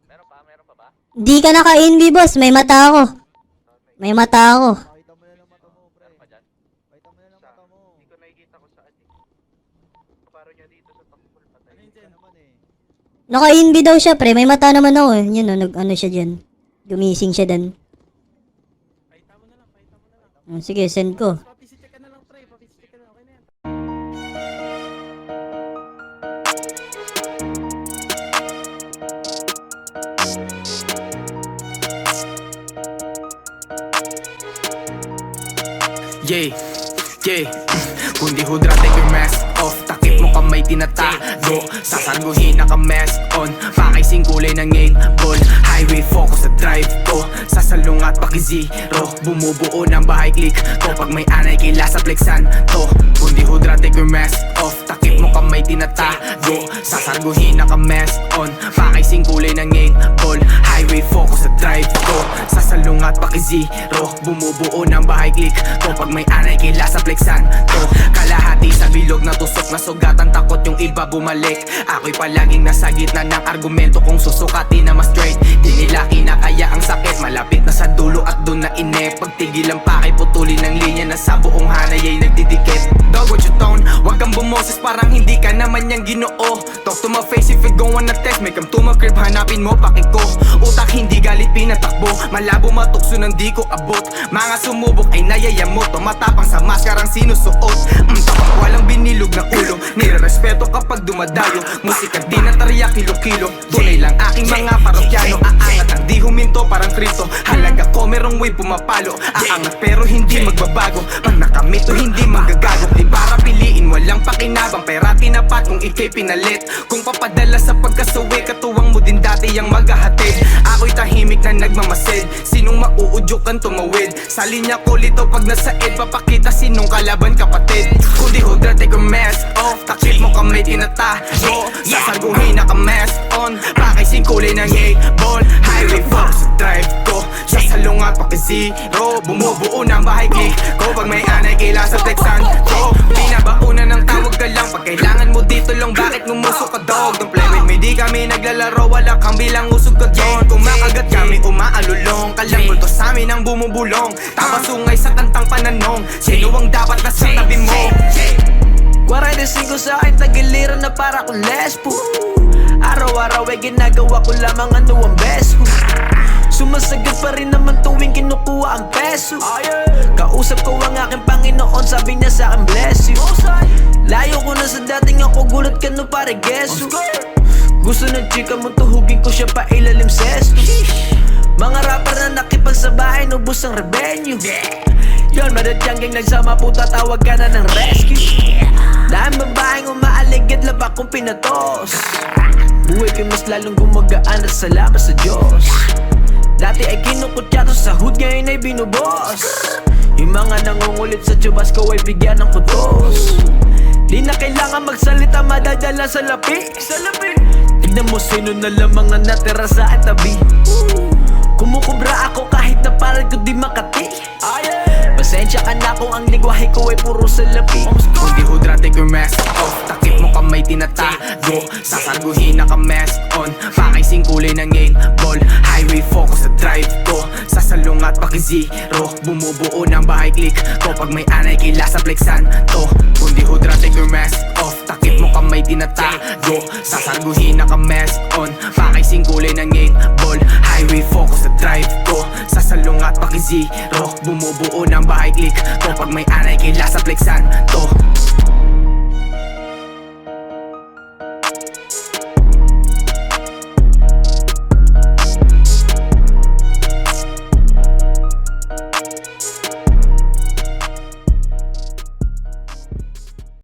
Meron pa ba? Di ka naka-NB, boss. May mata ako. May mata ako. Pakita mo na lang mata mo, pre. Meron pa dyan? Pakita mo na lang mata mo. Hindi ko nakikita ko saan eh. Paro niya dito sa takbol patay. Ano yun naman eh. Naka-NB daw siya, pre. May mata naman ako. Yun, ano siya dyan. Gumising siya dan. Pakita mo na lang. Sige, send ko. Papisita ka na lang, pre. Papisita ka na. Okay na yan. Yeah, yeah. Kundi hudra, take your mask off. Takip mo kamay tinatago. Sasaguhin naka-mask on. Pakising kulay ng 8 ball. Highway focus sa drive ko. Sasalungat paki-zero. Bumubuo ng bahay click ko. Pag may anay kila sa plexan to. Kundi hudra, take your mask off. Takip mo kamay tinatago. Sasaguhin naka-mask on. Pakising kulay ng 8 ball. Highway focus sa drive ko. Sasalungat paki-zero. Bumubuo ng bahay click ko. Pag may anay kila sa plexan to. Kalahati sa bilog na tusok na sugatan. Takot yung iba bumalik. Ako'y palaging nasa gitna ng argumento. Kung susukatin na mas straight, di nila kinakaya ang sakit. Malapit na sa dulo at doon na ine. Pagtigil ang pakay, putulin ng linya na sa buong hanay ay nagdidikit. Dog, what you tone? Huwag kang bumoses, parang hindi ka naman yang ginoo. Talk to my face if you go on a test. Make come to my crib, hanapin mo paki ko. Utak hindi galit pinatakbo. Malabo matukso ng di ko abot. Mga sumubok ay nayayamot. Tumatapang sa maskarang sinusuot. Tapang walang binilog na ulo. Nire-respeto kapag dumadayo. Musika di na tarya kilo-kilo. Tunay lang aking mga parokyano. Aangat ang di huminto parang Kristo. Halaga ko merong way pumapalo. Aangat pero hindi magbabago. Pag nakamit to hindi magagago. Di para piliin walang pakinabang. Pera tinapat kung ikay pinalit. Kung papadala sa pagkasuwi. Katuwang mo din dati ang maghahatid. Ako'y tahimik na nagmamasid. Sinong mauudyokan tumawid. Sa linya ko lito pag nasa ed. Papakita sinong kalaban kapatid. Kundi hudra, take your mask off. Takip mo kamay tinatago. Sasaguhin naka-mask on. Pakising kulay ng 8 ball. Highway fox drive ko. Sasalungat paki-zero. Bumubuo ng bahay click ko. Pag may anay kila sa texan ko. Binabauna ng tawag ka lang. Pag kailangan mo dito lang, bakit ngumusok ka dog? Don't play with me, di kami naglalaro. Wala kang bilang usog ka doon. Kumakagat kami umaalulong. Kalang multo sa amin ang bumubulong. Tapasungay sa kantang pananong. Sino ang dapat na sa tabi mo? 45 sa akin, tagiliran na para kong lesbo. Araw-araw ay ginagawa ko lamang ano ang best ko. Sumasagad pa rin naman tuwing kinukuha ang peso. Kausap ko ang aking Panginoon, sabi niya sa akin bless you. Layo ko na sa dating ako, gulat ka no pare geso. Gusto ng chika mo tuhugin ko siya pa ilalim sesto. Mga rapper na nakipagsabahin, ubos ang revenue. Yon, madadyang gang nagsama puta, tawag ka na ng rescue. Dahil babaeng umaaligid, laba kong pinatos. Buhay ko mas lalong gumagaan at salamat sa Diyos. Dati ay kinukutyato sa hood, ngayon ay binubos. Yung mga nangungulit sa tubas ko ay bigyan ng kutos. Di na kailangan magsalita, madadala sa lapi. Tignan mo sino na lamang ang natira sa tabi. Kumukubra ako kahit na parang ko di makati. Pasensya ka na kung ang lingwahe ko ay puro salapi. Kundi hudra, take your mask off. Takip mo kamay tinatago. Sasaguhin naka-mask on. Pakising kulay ng 8 ball. Highway focus sa drive ko. Sasalungat paki-zero. Bumubuo ng bahay click ko. Pag may anay kila sa plexan to. Kundi hudra, take your mask off. Takip mo kamay tinatago. Sasaguhin naka-mask on. Pakising kulay ng 8 ball. Highway focus sa drive ko. Sasalungat paki-zero. Bumubuo ng bahay click ko. Pag may anay kila sa plexan to.